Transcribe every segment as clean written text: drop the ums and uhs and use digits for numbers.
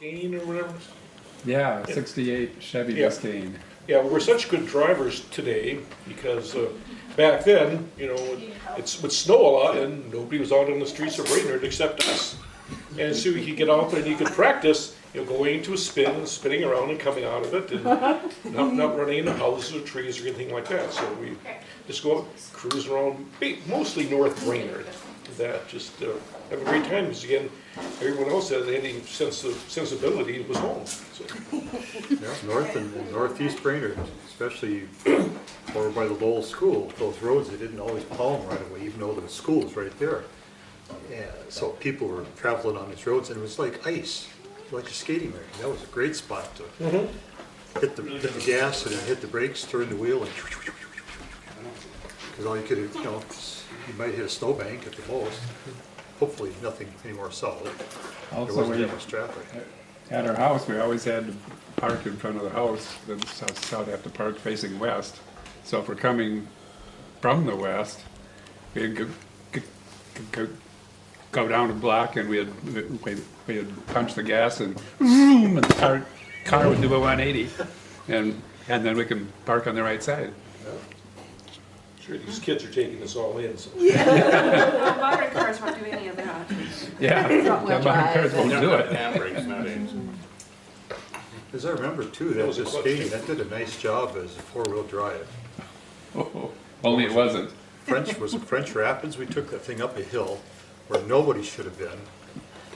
Biscayne or whatever. Yeah, 68 Chevy Yeah. Biscayne. Yeah, we're such good drivers today because back then, it would snow a lot and nobody was out on the streets of Brainerd except us. And so you could get out there and you could practice, going into a spin and spinning around and coming out of it and not running into houses or trees or anything like that. So we just go cruise around, mostly North Brainerd. That just have a great time because again, everyone else that had any sensibility was home. So. Yeah, north and northeast Brainerd, especially over by the Lowell School, those roads, they didn't always plow them right away, even though the school was right there. Yeah, so people were traveling on these roads and it was like ice, like a skating rink. That was a great spot to hit the gas and then hit the brakes, turn the wheel and because all you could, you might hit a snowbank at the most. Hopefully nothing any more solid. There Also, wasn't that much traffic. at our house, we always had to park in front of the house, then south have to park facing west. So if we're coming from the west, we'd go down a block and we'd punch the gas and vroom, and the car would do a 180. And then we can park on the right side. Sure, these kids are taking this all in. So. The modern cars won't do any of that. Yeah, the modern cars won't do it. Handbrakes nowadays. As I remember too, that was a clutch. Biscayne, that did a nice job as a four-wheel drive. Only it wasn't. Was it French Rapids? We took that thing up a hill where nobody should have been.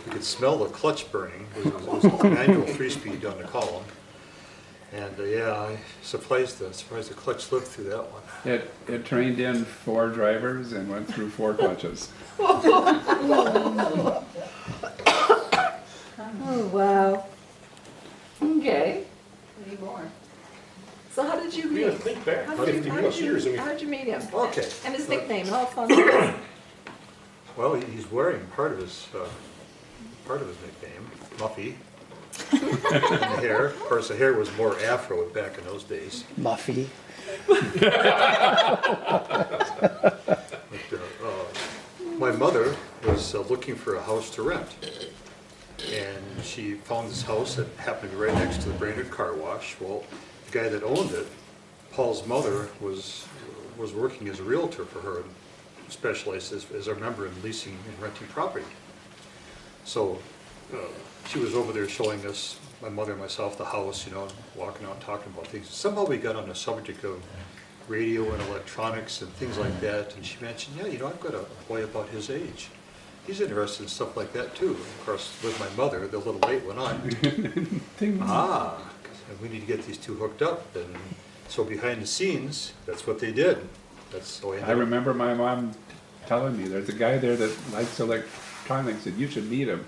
You could smell the clutch burning. It was a manual 3-speed on the column. And I surprised the clutch lived through that one. It trained in 4 drivers and went through 4 clutches. Oh, wow. Okay. Any more? So how did you We gotta meet? think back How 50 plus years. I mean, how'd you meet him? Okay. And his nickname, how fun was it? Well, he's wearing part of his nickname, Muffy. And the hair. Of course, the hair was more afro back in those days. Muffy. My mother was looking for a house to rent. And she found this house that happened to be right next to the Brainerd Car Wash. Well, the guy that owned it, Paul's mother, was working as a realtor for her, and specialized, as I remember, in leasing and renting property. So she was over there showing us, my mother and myself, the house, walking out talking about things. Somehow we got on the subject of radio and electronics and things like that, and she mentioned, I've got a boy about his age. He's interested in stuff like that too. Of course, with my mother, the little light went on. And we need to get these two hooked up. And so behind the scenes, that's what they did. That's the way I remember my mom telling me, there's a guy there that likes electronics and you should meet him.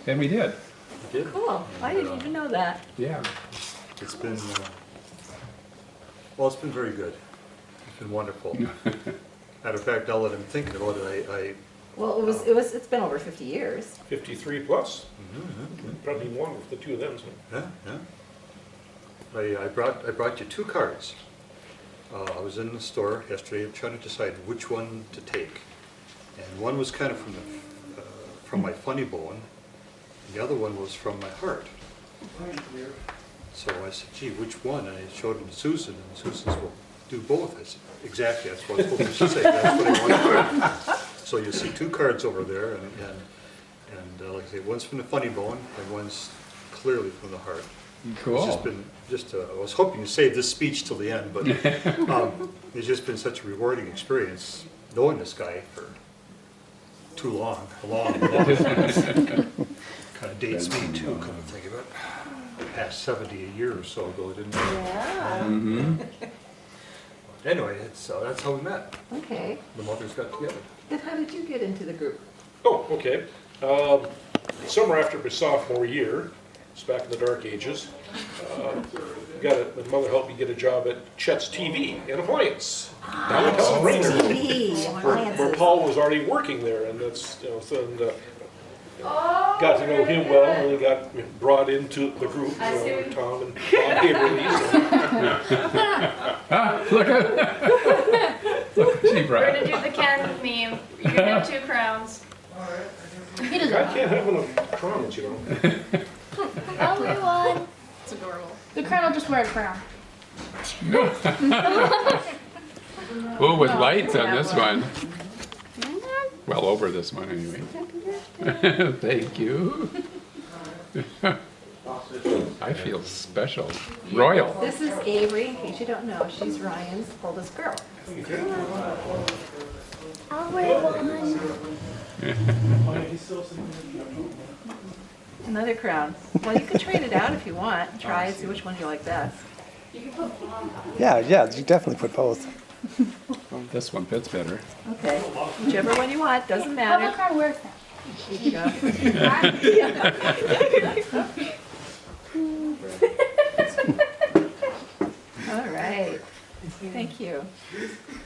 And we did, They did. Cool, I didn't even know that. yeah. It's been, it's been very good. It's been wonderful. Matter of fact, now that I'm thinking about it, Well, it's been over 50 years. 53 plus. Probably more with the two of them. So. I brought you 2 cards. I was in the store yesterday trying to decide which one to take. And one was kind of from my funny bone, and the other one was from my heart. So I said, gee, which one? And I showed them to Susan, and Susan said, well, do both. I said, exactly, that's what I was hoping to say. That's what I wanted. So you see 2 cards over there, and like I say, one's from the funny bone, and one's clearly from the heart. It's just Cool. been, I was hoping to save this speech till the end, but it's just been such a rewarding experience knowing this guy for too long, a long. Kind of dates me too, come to think of it. Past 70 a year or so ago, didn't it? Yeah, Anyway, that's how we met. okay. The mothers got together. Then how did you get into the group? Oh, okay. Summer after my sophomore year, it's back in the dark ages. My mother helped me get a job at Chet's TV in Alliance, downtown Brainerd, TV, where alliances. Paul was already working there, and that's got to know him well, and then got brought into the group. Tom and Bob Haverly. Look at she We're brought. gonna do the Ken meme. You can have 2 crowns. He I doesn't. can't have enough crowns, you know. Only one. It's adorable. The crown will just wear a crown. Oh, with lights on this one. Well, over this one anyway. Thank you. I feel special. Royal. This is Avery, in case you don't know, she's Ryan's oldest girl. I'll wear one. Another crown. Well, you can trade it out if you want, try and see which one you like best. Yeah, you definitely put both. This one fits better. Okay, whichever one you want, doesn't How matter. the crown wears that? Here you go. All right, thank you.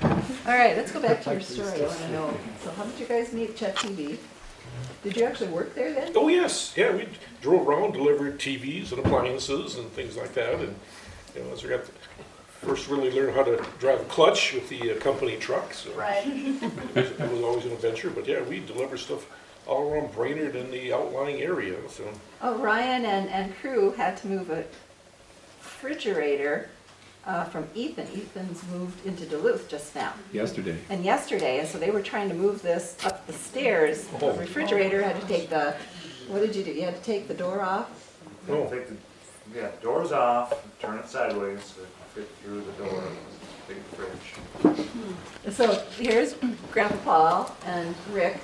All right, let's go back to your story. I want to know, so how did you guys meet Chet TV? Did you actually work there then? Oh, yes, yeah, we drove around, delivered TVs and appliances and things like that, and, you know, as we got to first really learn how to drive a clutch with the company truck, so. Right. It was always an adventure, but yeah, we deliver stuff all around Brainerd and the outlying area, so. Oh, Ryan and crew had to move a refrigerator from Ethan. Ethan's moved into Duluth just now. Yesterday. And yesterday, and so they were trying to move this up the stairs. The Oh. refrigerator had to take the, what did you do? You had to take the door off? Oh. Take the, yeah, doors off, turn it sideways so it can fit through the door, big fridge. So here's Grandpa Paul and Rick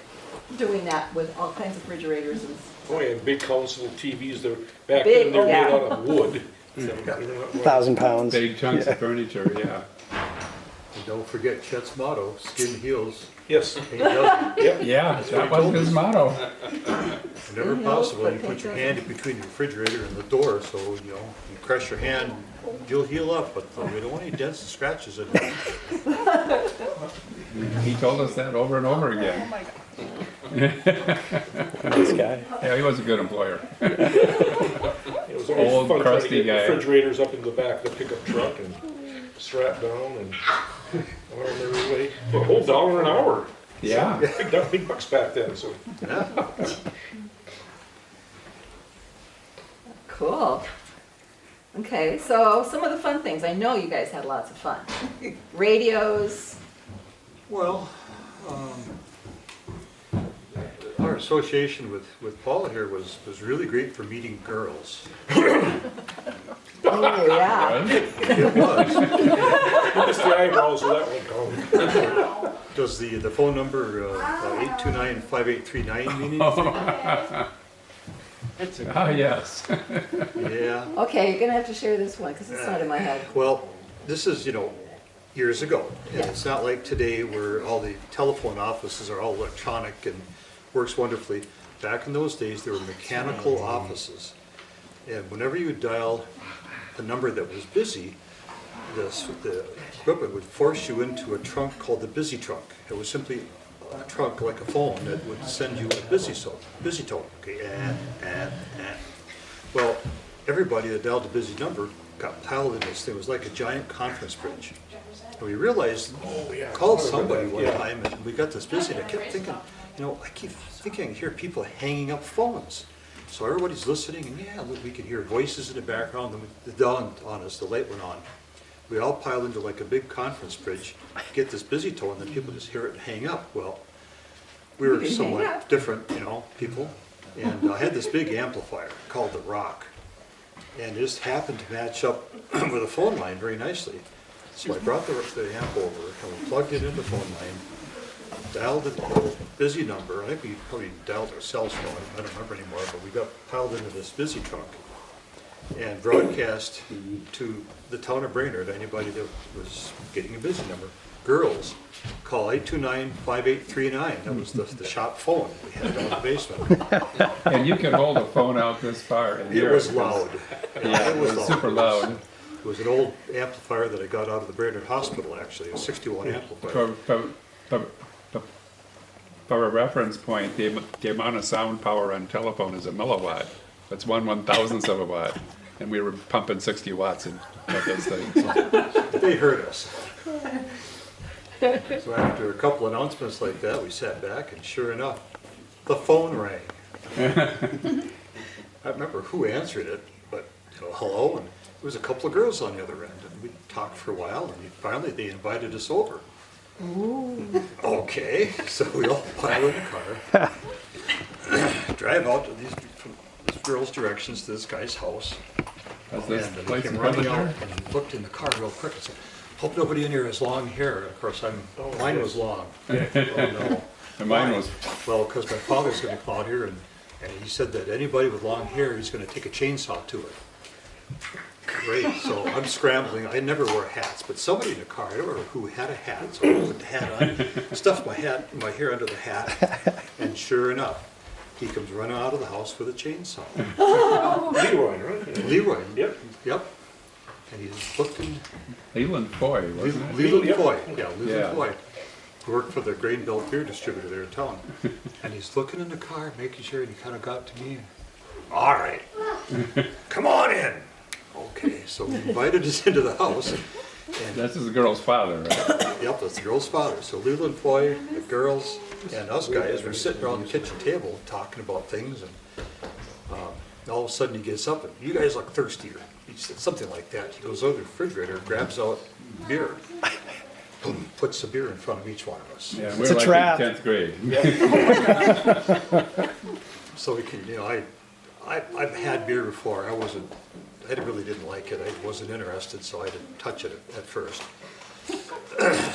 doing that with all kinds of refrigerators and, Oh, yeah, big console TVs, they're, back Big, then, they were yeah. made out of wood. So, you know, 1,000 pounds. Big chunks of furniture, yeah. And don't forget Chet's motto, skin heals. Yes, Pain doesn't. yep, Yeah, that was his motto. Whenever Skin heals, possible, but you pain put your doesn't. hand in between the refrigerator and the door, so, you know, you crush your hand, you'll heal up, but we don't want any dents and scratches in it. He told us that over and over again. Nice guy. Yeah, he was a good employer. it was always Old, fun trying to crusty get guy. refrigerators up in the back of the pickup truck and strap down and on their way. For a whole $1 an hour. Yeah. Big bucks back then, so. cool. Okay, so some of the fun things, I know you guys had lots of fun. Radios, Well, our association with Paula here was really great for meeting girls. oh yeah. It was. Just the eyebrows of that one gone. Does the phone number 829-5839 mean anything? Ah, yes. Yeah. Okay, you're gonna have to share this one, because it's not in my head. Well, this is, you know, years ago. And it's not like today where all the telephone offices are all electronic and works wonderfully. Back in those days, there were mechanical offices. And whenever you dial a number that was busy, the equipment would force you into a trunk called the busy trunk. It was simply a trunk like a phone that would send you a busy tone. Okay, and. Well, everybody that dialed the busy number got piled in this thing. It was like a giant conference bridge. And we realized, called somebody one time, and we got this busy, and I kept thinking, you know, I keep thinking I hear people hanging up phones. So everybody's listening, and yeah, look, we can hear voices in the background, and it dawned on us, the light went on. We all piled into like a big conference bridge, get this busy tone, and then people just hear it and hang up. Well, we were hang somewhat up. different, you know, people. And I had this big amplifier called the Rock. And it just happened to match up with a phone line very nicely. So I brought the amp over and we plugged it in the phone line, dialed the busy number. I think we probably dialed our cell phone, I don't remember anymore, but we got piled into this busy trunk and broadcast to the town of Brainerd, anybody that was getting a busy number. Girls, call 829-5839. That was the shop phone we had down in the basement. And you can hold a phone out this far and It hear was because- loud. Yeah, it was super loud. It was an old amplifier that I got out of the Brainerd Hospital, actually, a 61 amplifier. For a reference point, the amount of sound power on telephone is a milliwatt. That's 1/1000th of a watt. And we were pumping 60 watts in those things. So. They heard us. So after a couple announcements like that, we sat back and sure enough, the phone rang. I remember who answered it, but, you know, hello, and there was a couple of girls on the other end, and we talked for a while, and finally they invited us over. Okay, so we all pile in the car, drive out to from this girl's directions to this guy's house. Is this And they place came in running out Pleasant? and looked in the car real quick and said, hope nobody in here has long hair. And of course, mine was long. Oh, no. And mine was, Well, because my father's gonna come out here and he said that anybody with long hair, he's gonna take a chainsaw to it. Great, so I'm scrambling. I never wore hats, but somebody in the car, I don't remember who had a hat, so I put the hat on, stuffed my hair under the hat, and sure enough, he comes running out of the house with a chainsaw. Leroy, right? Leroy. Yep. Yep. And he's looking, Leland Foy, wasn't it? Leland Yep. Foy, yeah, Yeah. Leland Foy. He worked for the Grain Belt beer distributor there in town. And he's looking in the car, making sure, and he kind of got to me. All right, come on in. Okay, so he invited us into the house. And, This is the girl's father, right? yep, that's the girl's father. So Leland Foy, the girls, and us guys were sitting around the kitchen table talking about things. And all of a sudden he gets up and, you guys look thirsty, or he said something like that. He goes over to the refrigerator, grabs out beer. Boom, puts the beer in front of each one of us. Yeah, we It's were a like trap. in 10th grade. So we can, you know, I've had beer before. I really didn't like it. I wasn't interested, so I didn't touch it at first.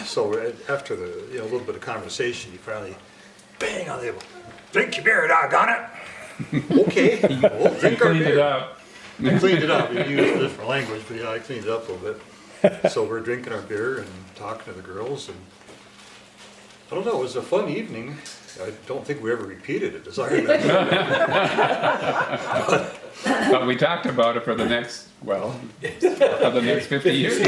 So after the, you know, a little bit of conversation, he finally, bang on the table, drink your beer, doggone it. Okay, we'll drink our Cleaned it beer. up. I cleaned it up. We used a different language, but yeah, I cleaned it up a little bit. So we're drinking our beer and talking to the girls, and I don't know, it was a fun evening. I don't think we ever repeated it, as I remember. But we talked about it for the next, well, for the next 50 years.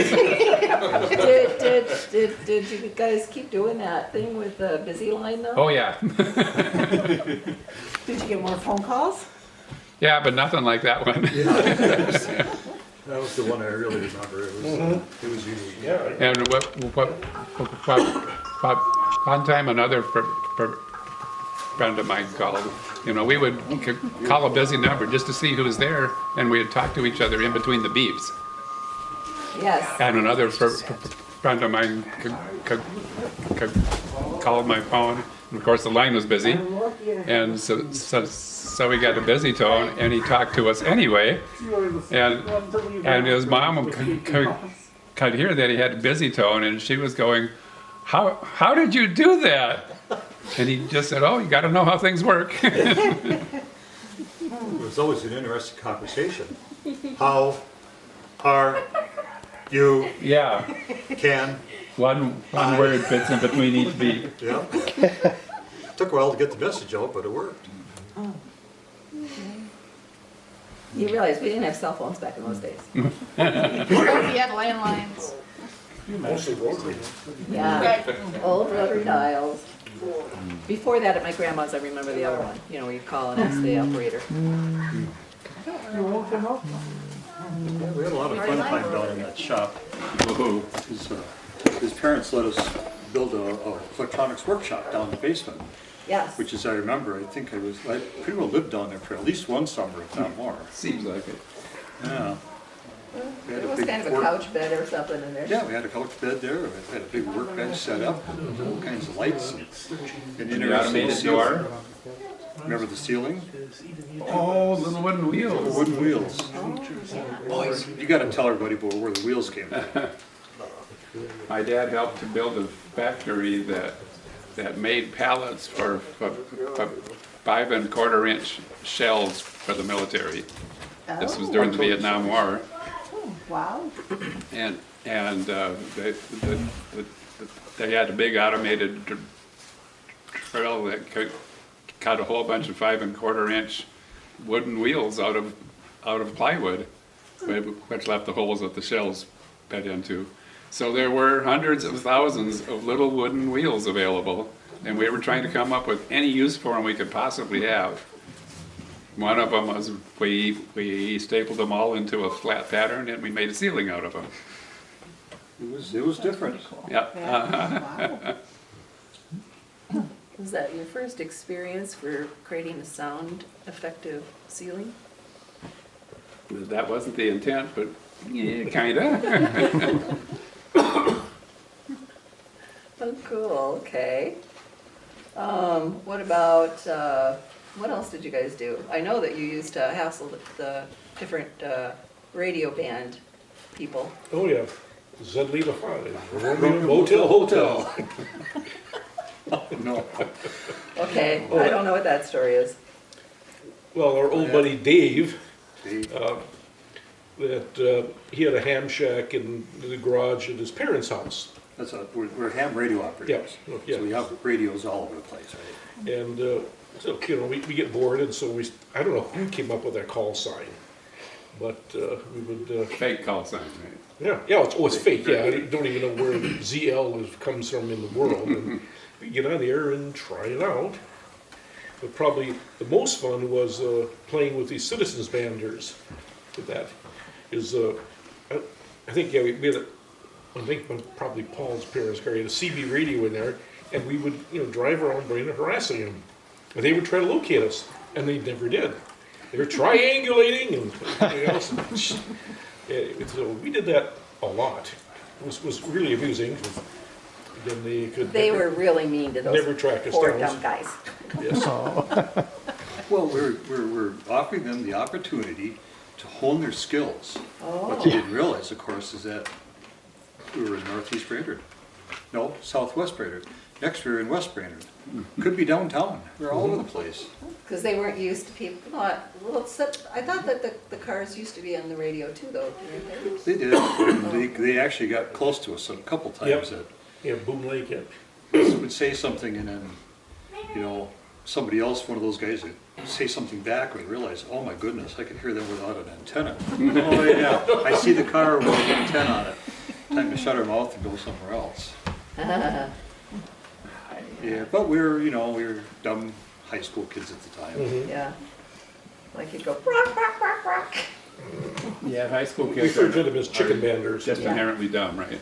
Did you guys keep doing that thing with the busy line though? Oh, yeah. Did you get more phone calls? Yeah, but nothing like that one. That was the one I really remember. It was unique. Yeah. And one time another friend of mine called, you know, we would call a busy number just to see who was there, and we'd talk to each other in between the beeps. Yes. And another friend of mine called my phone, and of course the line was busy, and so we got a busy tone, and he talked to us anyway, and his mom could hear that he had a busy tone, and she was going, how did you do that? And he just said, oh, you got to know how things work. It was always an interesting conversation. How are you Yeah, can, one word fits in between each beat. yeah. Took a while to get the message out, but it worked. You realize we didn't have cell phones back in those days. You had landlines. Mostly rotary. Yeah, old rotary dials. Before that, at my grandma's, I remember the other one, you know, where you call and ask the operator. Yeah, we had a lot of fun time down in that shop. Woohoo. His parents let us build a electronics workshop down in the basement, Yes. which as I remember, I pretty well lived down there for at least one summer, if not more. Seems like it. Yeah. We had It was big kind of a work- couch bed or something in there. Yeah, we had a couch bed there, we had a big workbench set up, all kinds of lights and The interesting automated ceiling. door. Remember the ceiling? Oh, little wooden The wheels. wooden wheels. Boys, you gotta tell everybody where the wheels came from. My dad helped to build a factory that made pallets for 5 1/4 inch shells for the military. This was during the Vietnam War, Wow. and they had a big automated drill that cut a whole bunch of 5 1/4 inch wooden wheels out of plywood, which left the holes that the shells bed into. So there were hundreds of thousands of little wooden wheels available, and we were trying to come up with any use for them we could possibly have. One of them was we stapled them all into a flat pattern, and we made a ceiling out of them. It was different. Yep. Wow. Was that your first experience for creating a sound effective ceiling? That wasn't the intent, but yeah, kinda. Oh, cool, okay. What about, what else did you guys do? I know that you used to hassle the different radio band people. Oh, yeah. Zedlina 5, Romeo Motel Hotel. No. Okay, I don't know what that story is. Well, our old buddy Dave, See, he had a ham shack in the garage at his parents' house. we're ham radio operators. Yeah, yeah. So we have radios all over the place, right? And so, you know, we get bored, and so I don't know who came up with that call sign, but we would, Fake call sign, right? yeah, it's fake, yeah, I don't even know where ZL comes from in the world. And we get on the air and try it out. But probably the most fun was playing with these citizens banders. With that is, I think, yeah, we had I think probably Paul's parents carried a CB radio in there, and we would, you know, drive around Brainerd harassing them. And they would try to locate us, and they never did. They were triangulating and everything else. So we did that a lot. It was really amusing. Again, They were really mean to never those track us poor down. dumb guys. Yes. Well, we're offering them the opportunity to hone their skills. What Oh, they didn't realize, of course, is that we were in Northeast Brainerd. No, Southwest Brainerd. Next, we were in West Brainerd. Could be downtown. We're all over the place. because they weren't used to people, not, well, except, I thought that the cars used to be on the radio too, though, weren't they? They did. They actually got close to us a couple times that Yeah, Boom Lake, yeah. would say something and then, you know, somebody else, one of those guys would say something back and realize, oh my goodness, I could hear them without an antenna. Oh yeah, I see the car with an antenna on it. Time to shut our mouth and go somewhere else. Yeah, but we were dumb high school kids at the time. Yeah. Like you'd go, rock, rock, rock, rock. Yeah, high school We kids referred to them as chicken are banders. just inherently dumb, right?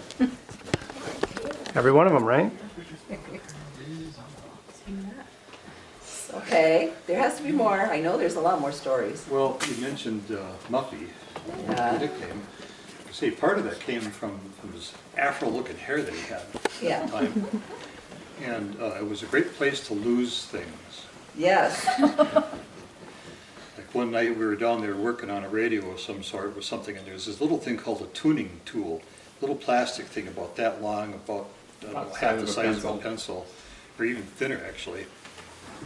Every one of them, right? Okay, there has to be more. I know there's a lot more stories. Well, you mentioned Muffy, Yeah. the nickname. See, part of that came from his afro-looking hair that he had Yeah. at the time. And it was a great place to lose things. Yes. Like one night we were down there working on a radio of some sort with something, and there's this little thing called a tuning tool, little plastic thing about that long, about I don't know, About the half size the of a size of a pencil. pencil, or even thinner actually.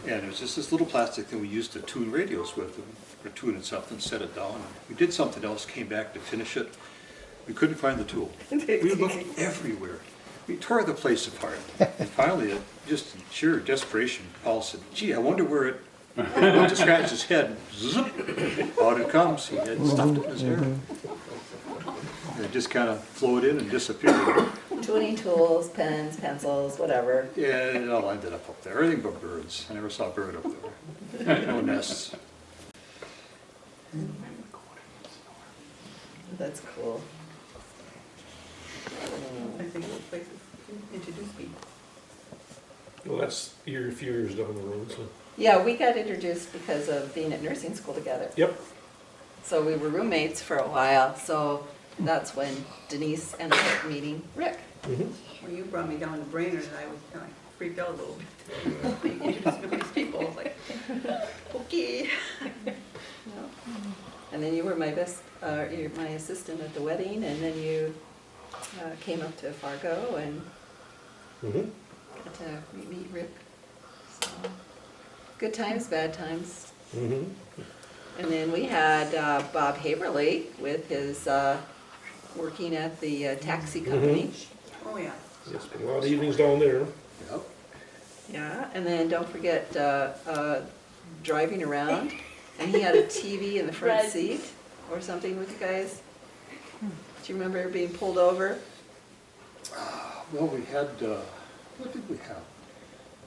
And it was just this little plastic thing we used to tune radios with, or tune it something, set it down. We did something else, came back to finish it. We couldn't find the tool. We looked everywhere. We tore the place apart. And finally, just in sheer desperation, Paul said, gee, I wonder where it, went to scratch his head. Zip, out it comes. He had stuffed it in his hair. And it just kind of flowed in and disappeared. Tuning tools, pens, pencils, whatever. Yeah, it all ended up there. Everything but birds. I never saw a bird up there. No nests. That's cool. I think those places introduced me. Well, that's a few years down the road, so. Yeah, we got introduced because of being at nursing school together. Yep. So we were roommates for a while, so that's when Denise ended up meeting Rick. When you brought me down to Brainerd, I was kind of freaked out a little bit. They introduced me to these people, I was like, okay. And then you were my you're my assistant at the wedding, and then you came up to Fargo and Mhm. got to meet Rick. So, good times, bad times. Mhm. And then we had Bob Haverly with his working at the taxi company. Oh, yeah. Yes, spent a lot of evenings down there. Yep. Yeah, and then don't forget driving around, and he had a TV in the front Right. seat or something with you guys. Do you remember being pulled over? Well, we had, what did we have?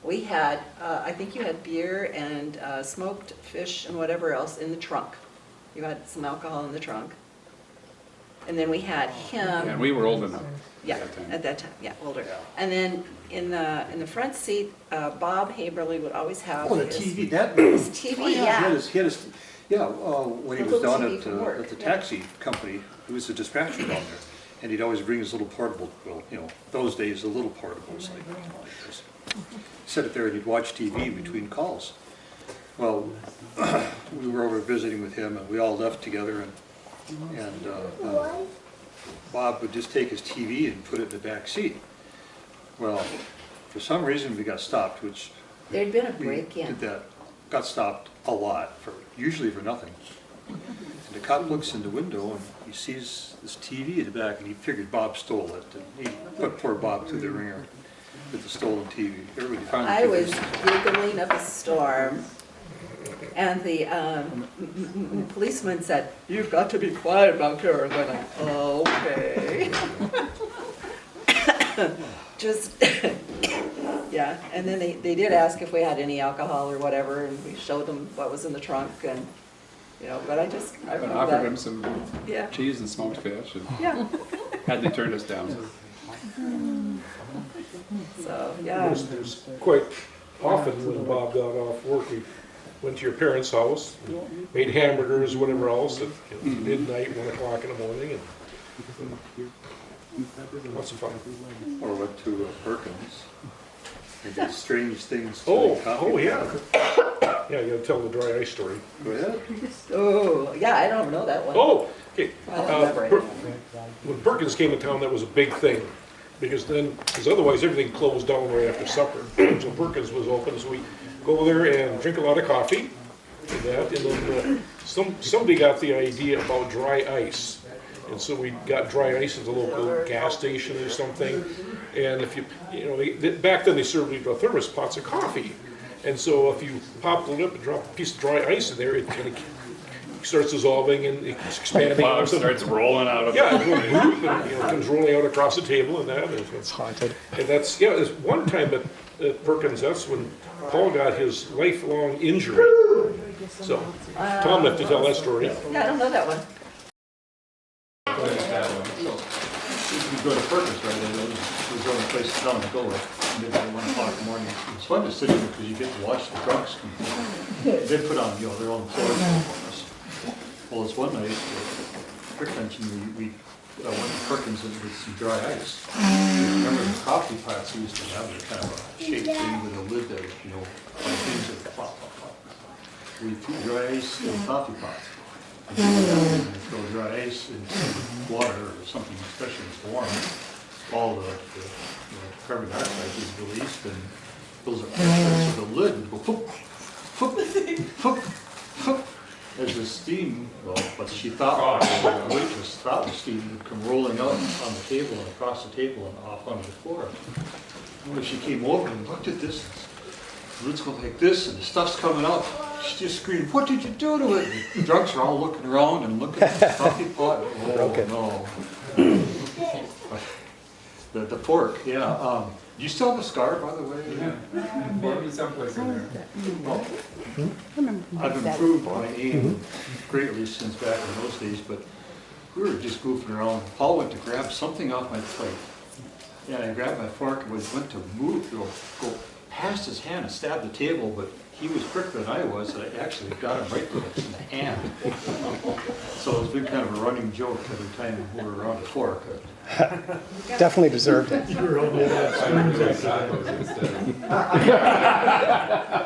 We had, I think you had beer and smoked fish and whatever else in the trunk. You had some alcohol in the trunk. And then we had him. And we were old enough. Yeah, that time. at that time, yeah, older. And then in the front seat, Bob Haberly would always have Oh, the his TV, that. his TV, He had yeah. his, when he The was little down TV from work, at the yeah. taxi company, he was a dispatcher down there. And he'd always bring his little portable, well, those days, the little portables like this. Set it there and he'd watch TV between calls. Well, we were over visiting with him and we all left together and Bob would just take his TV and put it in the back seat. Well, for some reason we got stopped, which There'd been a we break-in. did that, got stopped a lot, usually for nothing. And the cop looks in the window and he sees this TV in the back and he figured Bob stole it. And he put poor Bob through the ringer with the stolen TV. Everybody finally I was figured giggling up a storm, and the policeman said, "You've got to be quiet back here." And I'm like, okay. Just, yeah, and then they did ask if we had any alcohol or whatever, and we showed them what was in the trunk, and, but I But remember offered that. him some Yeah, cheese and smoked fish, and yeah, had they turned us down. so, yeah. There's quite often when Bob got off work, we went to your parents' house, made hamburgers, whatever else, at midnight, 1 o'clock in the morning, and lots of fun. or went to Perkins. They did strange things. to Oh, the coffee oh, yeah. pot. Yeah, you gotta tell the dry ice story. Go ahead. Oh, yeah, I don't know that one. Oh, okay. I don't remember it. When Perkins came to town, that was a big thing, because otherwise everything closed down right after supper. So Perkins was open, so we go there and drink a lot of coffee, and that, and then somebody got the idea about dry ice. And so we got dry ice at the local gas station or something, and if back then they served you thermos pots of coffee. And so if you pop the lid up and drop a piece of dry ice in there, it kind of starts dissolving and it's expanding. Cloud starts rolling out of it. Yeah, it goes whoop, and it comes rolling out across the table and that. It's haunted. And that's, there's one time at Perkins, that's when Paul got his lifelong injury. So, Tom left to tell that story. Yeah, I don't know that one. You go to Perkins, right, and it was the only place in town to go at midnight, 1 o'clock in the morning. It's fun to sit there because you get to watch the drunks come in. They put on, their own floors for us. Well, it's one night, Rick mentioned we went to Perkins and with some dry ice. Remember the coffee pots we used to have, they're kind of a shaped thing with a lid that, things that pop, pop, pop. We put dry ice in the coffee pots. And throw dry ice into water or something, especially if it's warm, all the carbon dioxide is released and those are pressure, so the lid would go poop, poop, poop, poop. As the steam, what she thought, the waitress thought the steam would come rolling out on the table and across the table and off onto the floor. When she came over and looked at this, the lid's going like this and the stuff's coming up. She just screamed, "What did you do to it?" The drunks are all looking around and looking at the coffee pot. Oh, Broken. no. The fork, yeah. Do you still have a scar, by the way? Yeah, maybe someplace in there. Well, I've improved my aim greatly since back in those days, but we were just goofing around. Paul went to grab something off my plate. And I grabbed my fork and went to move, go past his hand and stab the table, but he was quicker than I was, and I actually got him right in the hand. So it's been kind of a running joke every time we were around the fork. Definitely deserved it.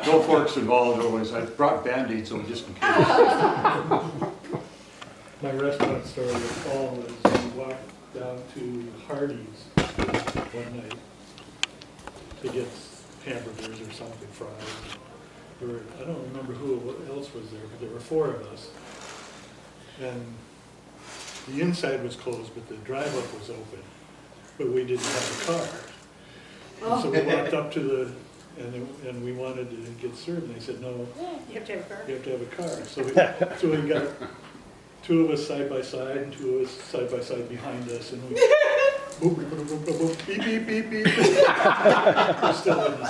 No forks involved always. I brought Band-Aids over just in case. My restaurant story with Paul was we walked down to Hardee's one night to get hamburgers or something fried. I don't remember who else was there, but there were 4 of us. And the inside was closed, but the drive-up was open. But we didn't have a car. And so we walked up to and we wanted to get served, and they said, "No, You have to have a car? you have to have a car." So we got 2 of us side by side and 2 of us side by side behind us, and we boop, boop, boop, boop, boop, beep, beep, beep, beep. We're still in the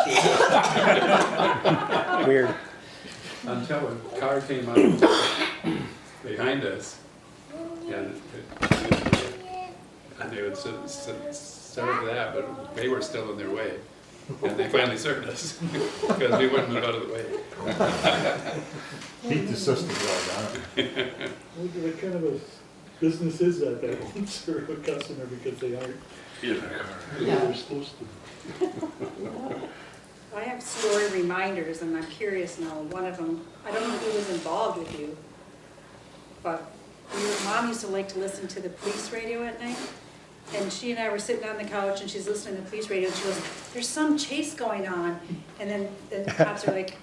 service. Weird. Until a car came up behind us, and and they would serve that, but they were still in their way. And they finally served us, because we wouldn't move out of the way. Beat the system right on. What kind of a business is that won't serve a customer because they aren't who they're supposed to? I have story reminders, and I'm curious now, one of them, I don't know who was involved with you, but your mom used to like to listen to the police radio at night, and she and I were sitting on the couch, and she's listening to the police radio, and she goes, there's some chase going on, and then the cops are like,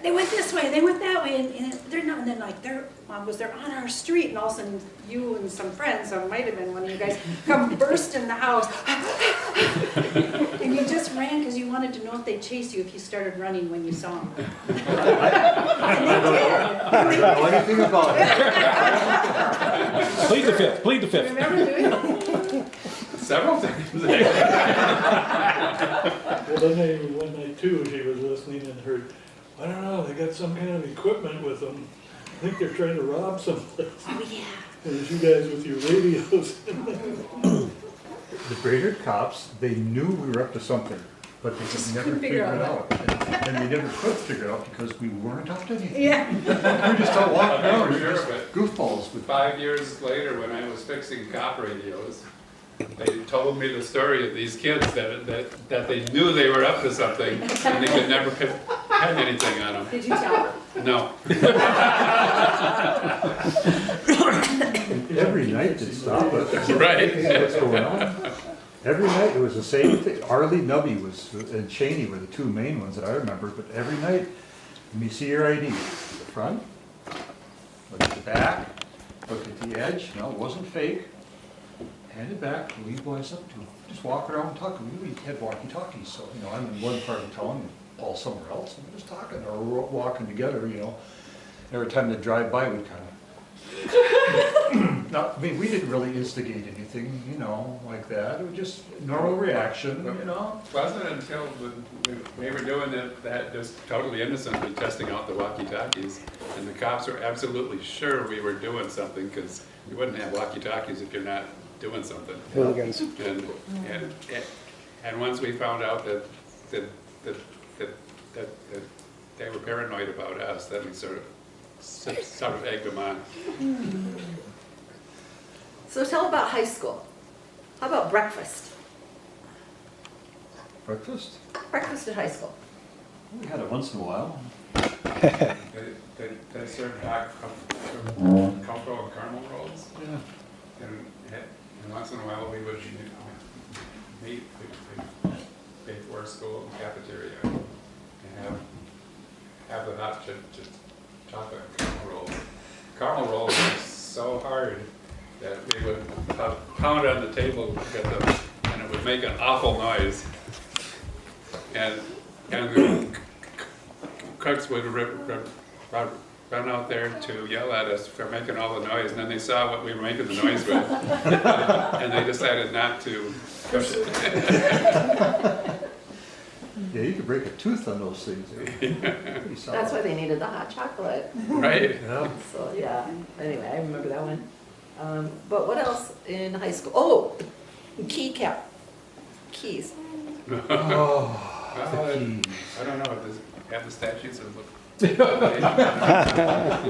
they went this way, they went that way, and they're not, and then like, Mom goes, they're on our street, and all of a sudden, you and some friends, so it might have been one of you guys, come burst in the house, and you just ran because you wanted to know if they chased you if you started running when you saw them. I don't know anything about it. Plead the fifth, plead the fifth. Remember doing that? Several times. Well, then one night too, she was listening and heard, I don't know, they got some kind of equipment with them. I think they're trying to rob someplace. Oh, yeah. And it's you guys with your radios. The Brainerd cops, they knew we were up to something, but they could never couldn't figure figure it out out. And they never could figure it out because we weren't up to anything. Yeah. We just all walked around, we were just Sure, but- goofballs with 5 years later, when I was fixing cop radios, they told me the story of these kids that they knew they were up to something, and they could never pin anything on them. Did you tell them? No. every night they'd stop us. Right. What's going on? Every night it was the same thing. Arlie Nubby and Cheney were the two main ones that I remember, but every night, let me see your ID. The front, look at the back, look at the edge. No, it wasn't fake. Hand it back. What are you boys up to? Just walk around and talk. We had walkie-talkies, so, I'm in one part of town and Paul's somewhere else, and we're just talking or we're walking together, Every time they drive by, we kind of. No, we didn't really instigate anything, like that. It was just normal reaction, Wasn't until we were doing that just totally innocently testing out the walkie-talkies, and the cops were absolutely sure we were doing something, because you wouldn't have walkie-talkies if you're not doing something. Hooligans. And once we found out that they were paranoid about us, then we sort of egged them on. So tell about high school. How about breakfast? Breakfast? Breakfast at high school. We had it once in a while. They served hot cocoa and caramel rolls. Yeah. And once in a while, we would meet, we'd pay for our school cafeteria and have the hot chocolate caramel rolls. Caramel rolls were so hard that we would pound on the table to get them, and it would make an awful noise. And the cooks would run out there to yell at us for making all the noise, and then they saw what we were making the noise with, and they decided not to push it. Yeah, you could break a tooth on those things. Pretty solid. That's why they needed the hot chocolate. Right? Yeah. So, yeah, anyway, I remember that one. But what else in high school? Oh, key cap, keys. Oh, Well, the keys. I don't know, does it have the statutes of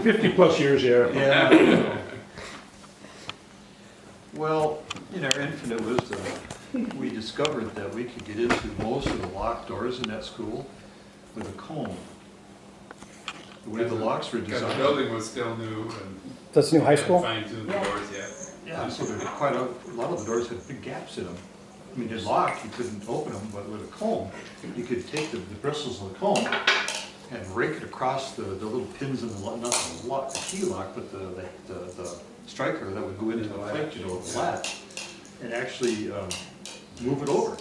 50 plus years, yeah. Yeah. Well, in our infinite wisdom, we discovered that we could get into most of the locked doors in that school with a comb. The way the locks were Because the designed. building was still new and. That's new high school? Fine-tuned the doors yet. Yeah, so there were quite a lot of the doors had big gaps in them. I mean, they're locked, you couldn't open them, but with a comb, you could take the bristles of the comb and rake it across the little pins in the lock, not the lock, the key lock, but the striker that would go into the plate, the latch, and actually move it over,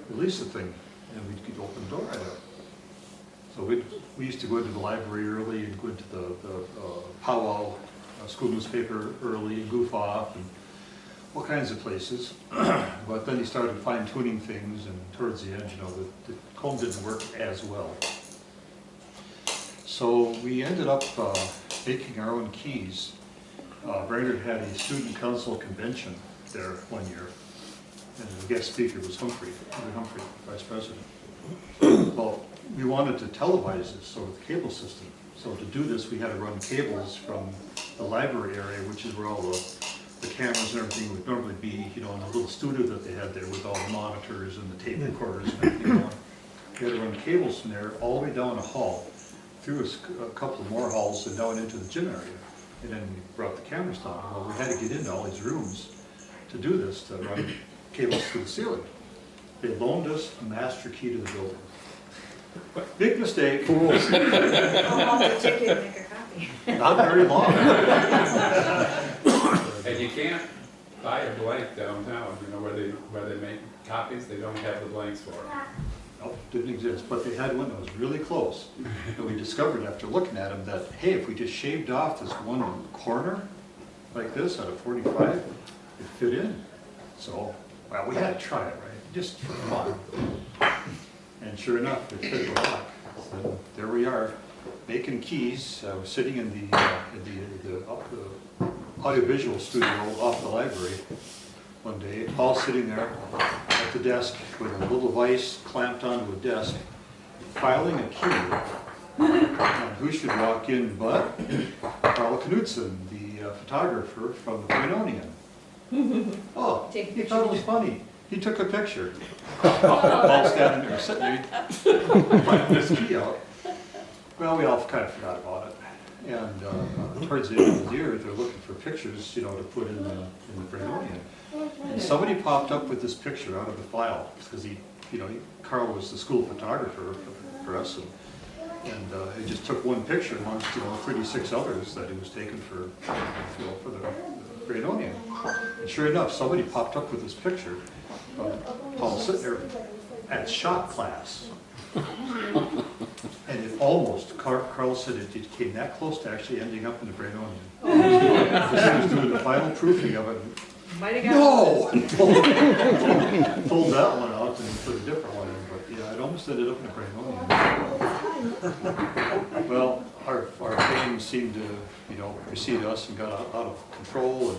release the thing, and we could open the door right up. So we used to go into the library early and go into the powwow school newspaper early and goof off and all kinds of places. But then he started fine tuning things, and towards the end, the comb didn't work as well. So we ended up making our own keys. Brainerd had a student council convention there one year, and the guest speaker was Humphrey, Vice President. Well, we wanted to televise this over the cable system. So to do this, we had to run cables from the library area, which is where all the cameras and everything would normally be, you know, in the little studio that they had there with all the monitors and the tape recorders and everything on. We had to run cables from there all the way down a hall, through a couple of more halls and down into the gym area. And then we brought the cameras down. Well, we had to get into all these rooms to do this, to run cables through the ceiling. They loaned us a master key to the building. Big mistake. I'll have to take it and make a copy. Not very long. And you can't buy a blank downtown, you know, where they make copies, they don't have the blanks for it. Nope, didn't exist, but they had one that was really close. And we discovered after looking at them that, hey, if we just shaved off this one corner, like this, out of 45, it fit in. So, well, we had to try it, right, just for fun. And sure enough, it fit the lock. So there we are, making keys. I was sitting in the audiovisual studio off the library one day, all sitting there at the desk with a little vise clamped onto a desk, filing a key. And who should walk in but Carl Knudsen, the photographer from the Brynonian. Oh, he thought it was funny. He took a picture. All standing there, sitting there, clamped this key out. Well, we all kind of forgot about it. And towards the end of the year, they're looking for pictures, you know, to put in the Brynonian. And somebody popped up with this picture out of the file, because Carl was the school photographer for us, and he just took one picture amongst, 36 others that he was taking for the Brynonian. And sure enough, somebody popped up with this picture of Paul sitting there at shop class. And it almost, Carl said it came that close to actually ending up in the Brynonian. Because he was doing the final proofing of it. Might have got. No! Pulled that one out and put a different one in, but yeah, it almost ended up in the Brynonian. Well, our fame seemed to, precede us and got out of control.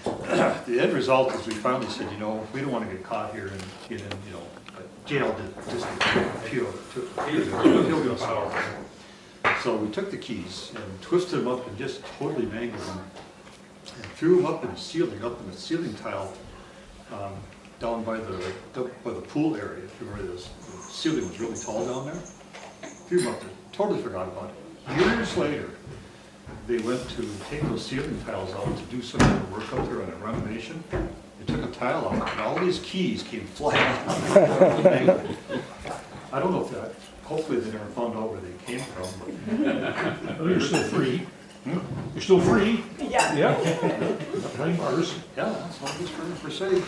And the end result is we finally said, we don't want to get caught here and get in, jail just appeal us out. So we took the keys and twisted them up and just totally mangled them. And threw them up in the ceiling tile, down by the pool area. If you remember this, the ceiling was really tall down there. Threw them up there, totally forgot about it. Years later, they went to take those ceiling tiles out to do some of the work out there on a renovation. They took a tile out, and all these keys came flying out. I don't know if that. Hopefully, they never found out where they came from. But you're still free. You're still free. Yeah. Yeah. Behind bars. Yeah, that's all this for safe.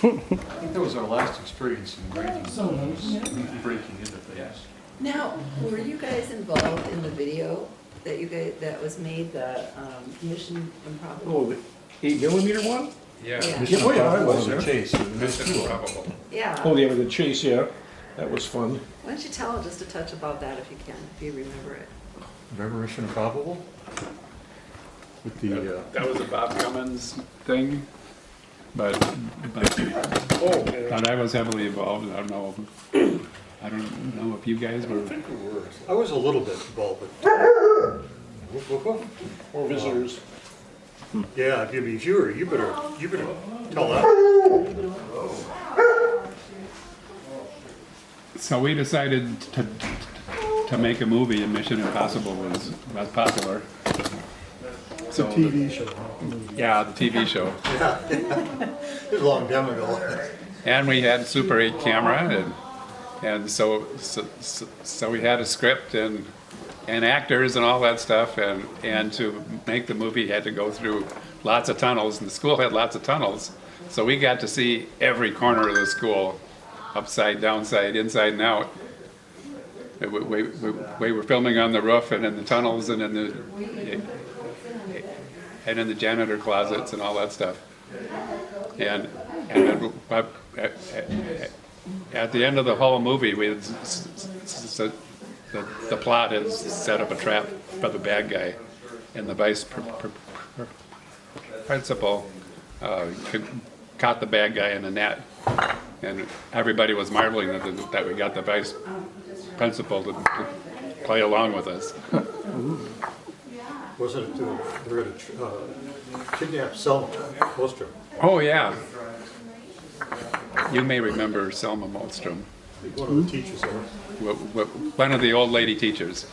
I think that was our last experience in breaking into things. Now, were you guys involved in the video that was made, the Mission Improbable? Oh, the 8mm one? Yeah. Yeah. Yeah, oh, yeah, I was there. Chase. Mission Improbable. Yeah. Oh, yeah, with the chase, yeah. That was fun. Why don't you tell just a touch about that if you can, if you remember it? Remember Mission Improbable? With the, That was a Bob Cummins thing, but Oh, yeah. but I was heavily involved. I don't know if you guys were. I was a little bit involved with. More visitors. Yeah, if you better tell that. So we decided to make a movie, and Mission Impossible was popular. It's a TV show. Yeah, the TV show. It was a long time ago. And we had Super 8 camera, and so we had a script and actors and all that stuff, and to make the movie had to go through lots of tunnels, and the school had lots of tunnels, so we got to see every corner of the school, upside, downside, inside and out. We were filming on the roof and in the tunnels and in the janitor closets and all that stuff. And at the end of the whole movie, the plot is set up a trap for the bad guy, and the vice principal caught the bad guy in the net. And everybody was marveling that we got the vice principal to play along with us. Wasn't it, they were gonna kidnap Selma Ostrom? Oh, yeah. You may remember Selma Molstrom, One of the teachers there. one of the old lady teachers.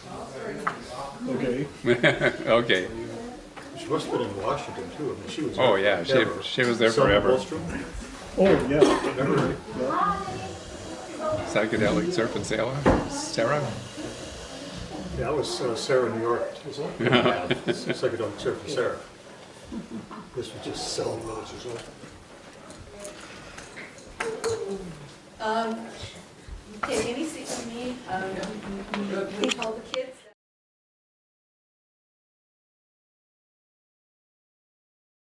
Okay. Okay. She must have been in Washington too. I mean, she was. Oh, yeah, she was there Selma forever. Ostrom? Oh, yeah. Remember? Psychedelic surf and Sarah? Yeah, that was Sarah, New York. Yeah, psychedelic surf for Sarah. This was just Selma.